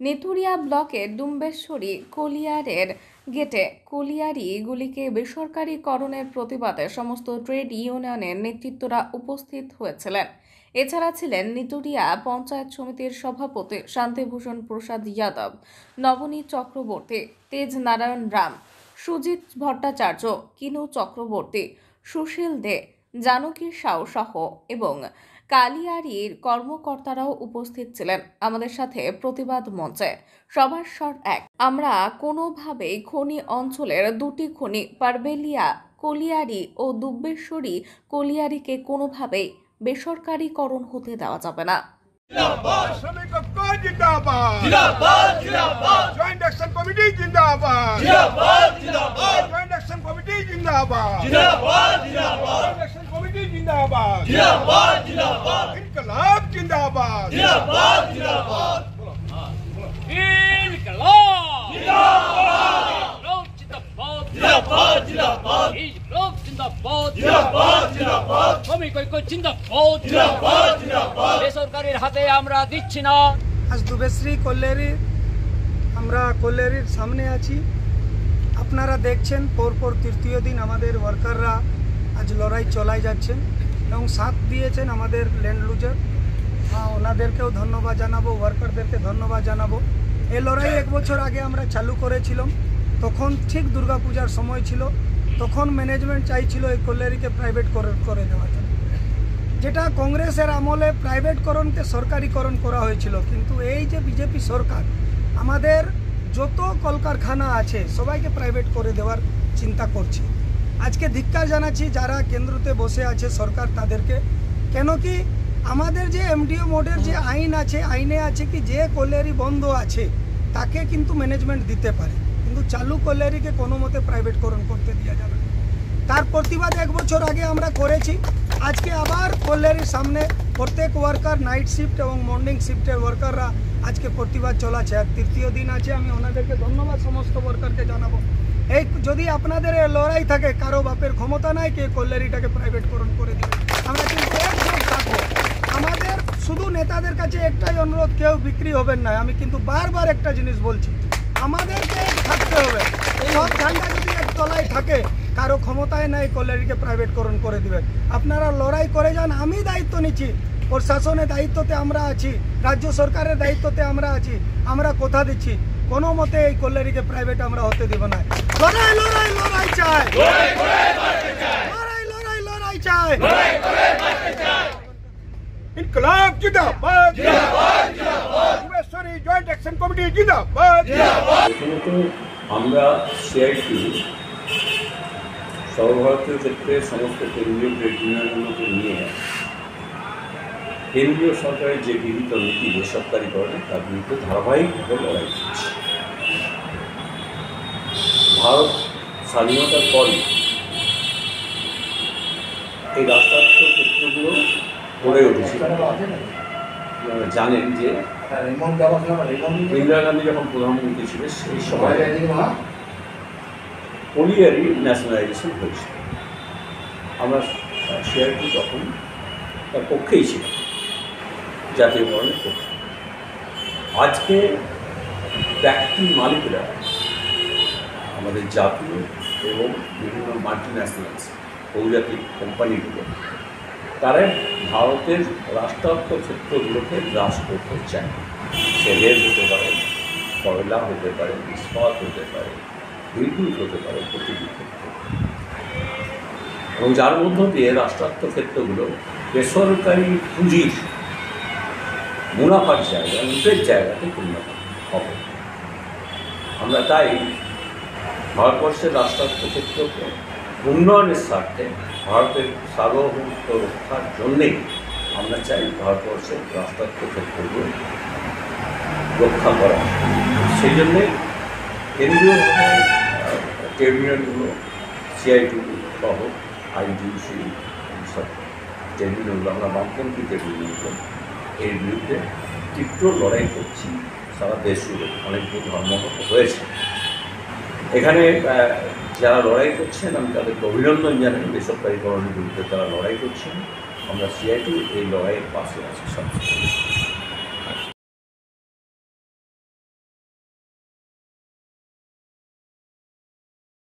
নেতুরিয়া ব্লকের ডুম্বেশ্বরী কলিয়ারের গেটে কলিয়ারিগুলিকে বেসরকারিকরণের প্রতিবাদে সমস্ত ট্রেড ইউনিয়নের নেতৃত্বরা উপস্থিত হয়েছিলেন। এছাড়া ছিলেন নেতুরিয়া পঞ্চায়েত সমিতির সভাপতি শান্তিভূষণ প্রসাদ যাদব, নবনীত চক্রবর্তী, তেজ নারায়ণ রাম, সুজিত ভট্টাচার্য, কিনু চক্রবর্তী, সুশীল দে, জানকী সাউ সহ এবং কালিয়ারির কর্মকর্তারাও উপস্থিত ছিলেন আমাদের সাথে প্রতিবাদ মঞ্চে। সবার স্বর এক, আমরা কোনোভাবেই খনি অঞ্চলের দুটি খনি পারবেলিয়া কলিয়ারি ও দুব্বেশ্বরী কলিয়ারিকে কোনোভাবেই বেসরকারিকরণ হতে দেওয়া যাবে না। শ্রমিক ঐক্য জিন্দাবাদ, জিন্দাবাদ, জিন্দাবাদ। জয়েন্ট অ্যাকশন কমিটি জিন্দাবাদ, জিন্দাবাদ, জিন্দাবাদ। জয়েন্ট অ্যাকশন কমিটি জিন্দাবাদ, জিন্দাবাদ, জিন্দাবাদ। জয়েন্ট অ্যাকশন কমিটি জিন্দাবাদ, জিন্দাবাদ, জিন্দাবাদ। ইনকলাব জিন্দাবাদ, জিন্দাবাদ, জিন্দাবাদ। ইনকলাব জিন্দাবাদ, লোক জিন্দাবাদ, জিন্দাবাদ, জিন্দাবাদ। লোক জিন্দাবাদ, জিন্দাবাদ, জিন্দাবাদ। শ্রমিক ঐক্য জিন্দাবাদ, জিন্দাবাদ, জিন্দাবাদ। বেসরকারির হাতে আমরা দিচ্ছি না। আজ দুবেশ্রী কল্যাণী, আমরা কল্যাণীর সামনে আছি। আপনারা দেখছেন পরপর তৃতীয় দিন আমাদের ওয়ার্কাররা আজ লড়াই চলাই যাচ্ছেন এবং সাথ দিয়েছেন আমাদের ল্যান্ড লুজার। ওনাদেরকেও ধন্যবাদ জানাবো, ওয়ার্কারদেরকে ধন্যবাদ জানাবো। এই লড়াই 1 বছর আগে আমরা চালু করেছিলাম, তখন ঠিক দুর্গাপূজার সময় ছিল। তখন ম্যানেজমেন্ট চাইছিল এই কল্যাণীকে প্রাইভেট করে দেওয়ার জন্য, যেটা কংগ্রেসের আমলে প্রাইভেটকরণকে সরকারিকরণ করা হয়েছিল। কিন্তু এই যে বিজেপি সরকার আমাদের যত কলকারখানা আছে সবাইকে প্রাইভেট করে দেওয়ার চিন্তা করছে। আজকে ধিক্কার জানাচ্ছি যারা কেন্দ্রতে বসে আছে সরকার তাদেরকে। কেন কি আমাদের যে এমডিও মোডের যে আইন আছে, আইনে আছে কি যে কল্যাণী বন্ধ আছে তাকে কিন্তু ম্যানেজমেন্ট দিতে পারে, কিন্তু চালু কল্যাণীকে কোনো মতে প্রাইভেটকরণ করতে দেওয়া যাবে না। তার প্রতিবাদ 1 বছর আগে আমরা করেছি। আজকে আবার কল্যাণীর সামনে প্রত্যেক ওয়ার্কার, নাইট শিফট এবং মর্নিং শিফটের ওয়ার্কাররা আজকে প্রতিবাদ চলাছে। আর তৃতীয় দিন আছে, আমি ওনাদেরকে ধন্যবাদ সমস্ত ওয়ার্কারকে জানাবো। এই যদি আপনাদের এই লড়াই থাকে, কারো বাপের ক্ষমতা নাই কে কল্যাণীটাকে প্রাইভেটকরণ করে দেবে, আমরা কিন্তু একজোট থাকবো। আমাদের শুধু নেতাদের কাছে একটাই অনুরোধ, কেউ বিক্রি হবেন না। আমি কিন্তু বারবার একটা জিনিস বলছি, আমাদেরকে থাকতে হবে। সব ঝান্ডা যদি এক তলায় থাকে, কারো ক্ষমতায় নাই কল্যাণীকে প্রাইভেটকরণ করে দিবে। আপনারা লড়াই করে যান, আমি দায়িত্ব নিচ্ছি, প্রশাসনের দায়িত্বতে আমরা আছি, রাজ্য সরকারের দায়িত্বতে আমরা আছি। আমরা কথা দিচ্ছি কোনো মতে এই কল্যাণীকে প্রাইভেট আমরা হতে দেব না। লড়াই লড়াই লড়াই চাই, লড়াই লড়াই লড়াই চাই। ইনকলাব জিন্দাবাদ, জিন্দাবাদ, জিন্দাবাদ। দুবেশ্বরী জয়েন্ট অ্যাকশন কমিটি জিন্দাবাদ, জিন্দাবাদ। প্রথমত আমরা সিআইটি সর্বভারতীয় ক্ষেত্রে সমস্ত কেন্দ্রীয় ট্রেড ইউনিয়নগুলোকে নিয়ে কেন্দ্রীয় সরকারের যে গৃহীত নীতি বেসরকারিকরণে তার বিরুদ্ধে ধারাবাহিকভাবে লড়াই করছে। ভারত স্বাধীনতার পরই এই রাষ্ট্রায়ত্ত ক্ষেত্রগুলো গড়ে উঠেছিল। জানেন যে ইন্দিরা গান্ধী যখন প্রধানমন্ত্রী ছিলেন সেই সময় কলিয়ারি ন্যাশনালাইজেশন হয়েছিল। আমরা সিআইটি তখন তার পক্ষেই ছিল, জাতীয়করণের পক্ষে। আজকে ব্যক্তি মালিকরা আমাদের জাতীয় এবং বিভিন্ন মাল্টিন্যাশনালস বহুজাতিক কোম্পানিগুলো তারা ভারতের রাষ্ট্রায়ত্ত ক্ষেত্রগুলোকে গ্রাস করতে চায়। সে রেল হতে পারে, কয়লা হতে পারে, ইস্পাত হতে পারে, বিদ্যুৎ হতে পারে, প্রতিটি ক্ষেত্র। এবং যার মধ্য দিয়ে রাষ্ট্রায়ত্ত ক্ষেত্রগুলো বেসরকারি পুঁজির মুনাফার জায়গা, লুটের জায়গাতে পরিণত হবে। আমরা তাই ভারতবর্ষের রাষ্ট্রায়ত্ত ক্ষেত্রকে উন্নয়নের স্বার্থে, ভারতের সার্বভৌমত্ব রক্ষার জন্যেই আমরা চাই ভারতবর্ষের রাষ্ট্রায়ত্ত ক্ষেত্রগুলো রক্ষা করা। সেই জন্যে কেন্দ্রীয়ভাবে ট্রেড ইউনিয়নগুলো, সিআইটি সহ আইনটিউসি সব ট্রেড ইউনিয়নগুলো, আমরা বামপন্থী ট্রেড ইউনিয়নগুলো এর বিরুদ্ধে তীব্র লড়াই করছি। সারা দেশ জুড়ে অনেকগুলো ধর্মমত হয়েছে। এখানে যারা লড়াই করছেন আমি তাদেরকে অভিনন্দন জানাই। বেসরকারিকরণের বিরুদ্ধে তারা লড়াই করছেন। আমরা সিআইটি এই লড়াইয়ের পাশে আছি সবসময়।